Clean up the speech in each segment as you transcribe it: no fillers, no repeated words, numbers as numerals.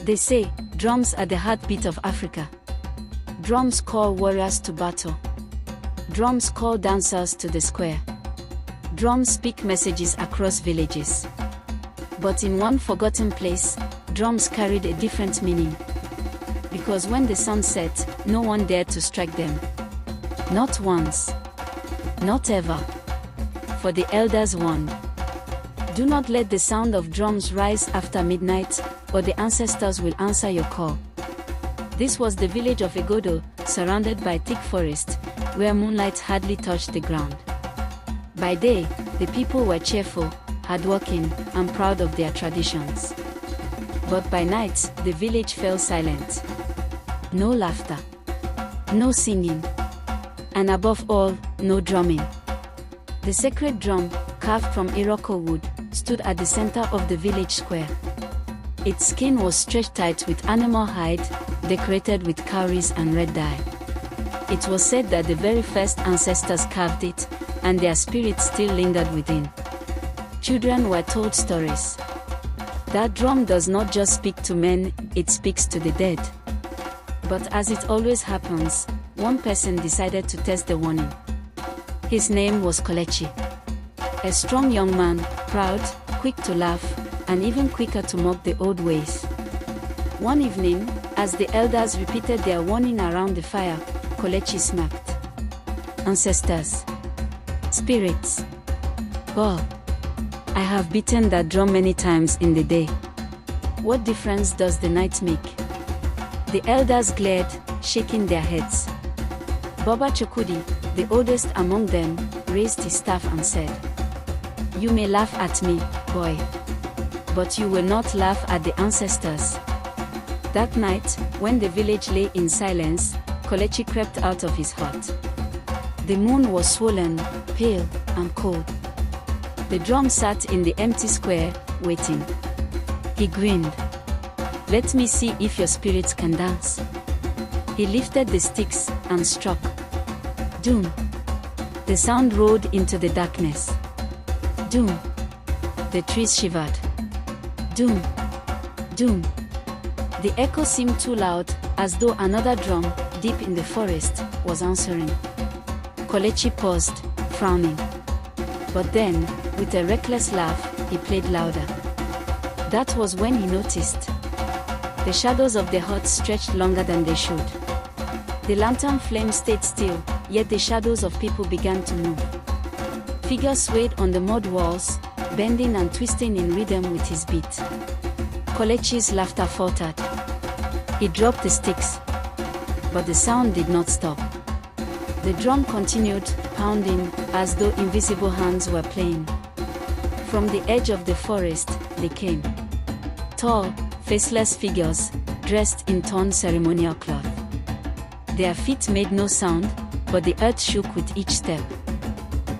They say, drums are the heartbeat of Africa. Drums call warriors to battle. Drums call dancers to the square. Drums speak messages across villages. But in one forgotten place, drums carried a different meaning. Because when the sun set, no one dared to strike them. Not once. Not ever. For the elders warned. Do not let the sound of drums rise after midnight, or the ancestors will answer your call. This was the village of Igodo, surrounded by thick forest, where moonlight hardly touched the ground. By day, the people were cheerful, hardworking, and proud of their traditions. But by night, the village fell silent. No laughter. No singing. And above all, no drumming. The sacred drum, carved from Iroko wood, stood at the center of the village square. Its skin was stretched tight with animal hide, decorated with cowries and red dye. It was said that the very first ancestors carved it, and their spirits still lingered within. Children were told stories. That drum does not just speak to men, it speaks to the dead. But as it always happens, one person decided to test the warning. His name was Kelechi. A strong young man, proud, quick to laugh, and even quicker to mock the old ways. One evening, as the elders repeated their warning around the fire, Kelechi smirked. Ancestors. Spirits. Oh, I have beaten that drum many times in the day. What difference does the night make? The elders glared, shaking their heads. Baba Chukudi, the oldest among them, raised his staff and said, "You may laugh at me, boy. But you will not laugh at the ancestors." That night, when the village lay in silence, Kelechi crept out of his hut. The moon was swollen, pale, and cold. The drum sat in the empty square, waiting. He grinned. "Let me see if your spirits can dance." He lifted the sticks and struck. Doom. The sound roared into the darkness. Doom. The trees shivered. Doom. Doom. The echo seemed too loud, as though another drum, deep in the forest, was answering. Kelechi paused, frowning. But then, with a reckless laugh, he played louder. That was when he noticed. The shadows of the hut stretched longer than they should. The lantern flame stayed still, yet the shadows of people began to move. Figures swayed on the mud walls, bending and twisting in rhythm with his beat. Kelechi's laughter faltered. He dropped the sticks. But the sound did not stop. The drum continued, pounding, as though invisible hands were playing. From the edge of the forest, they came. Tall, faceless figures, dressed in torn ceremonial cloth. Their feet made no sound, but the earth shook with each step.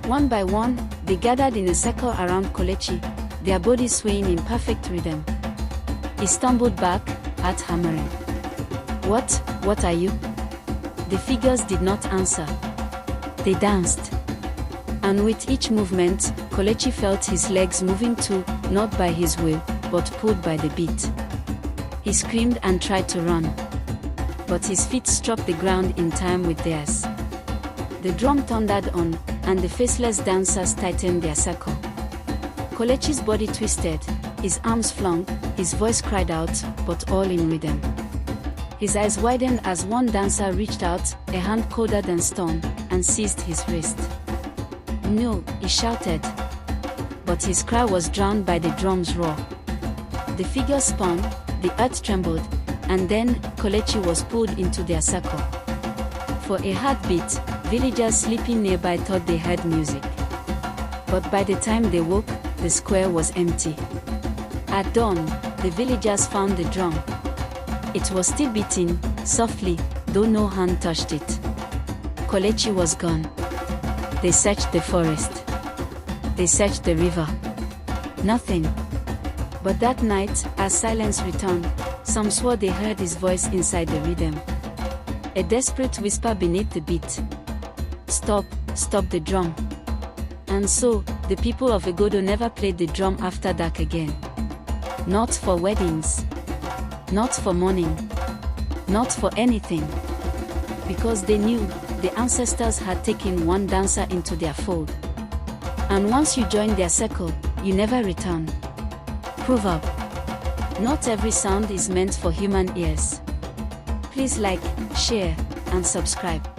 One by one, they gathered in a circle around Kelechi, their bodies swaying in perfect rhythm. He stumbled back, heart hammering. What are you?" The figures did not answer. They danced. And with each movement, Kelechi felt his legs moving too, not by his will, but pulled by the beat. He screamed and tried to run. But his feet struck the ground in time with theirs. The drum thundered on, and the faceless dancers tightened their circle. Kelechi's body twisted, his arms flung, his voice cried out, but all in rhythm. His eyes widened as one dancer reached out, a hand colder than stone, and seized his wrist. "No," he shouted. But his cry was drowned by the drum's roar. The figure spun, the earth trembled, and then Kelechi was pulled into their circle. For a heartbeat, villagers sleeping nearby thought they heard music. But by the time they woke, the square was empty. At dawn, the villagers found the drum. It was still beating, softly, though no hand touched it. Kelechi was gone. They searched the forest. They searched the river. Nothing. But that night, as silence returned, some swore they heard his voice inside the rhythm. A desperate whisper beneath the beat. "Stop, stop the drum." And so, the people of Igodo never played the drum after dark again. Not for weddings. Not for mourning. Not for anything. Because they knew the ancestors had taken one dancer into their fold. And once you join their circle, you never return. Proverb. Not every sound is meant for human ears. Please like, share, and subscribe.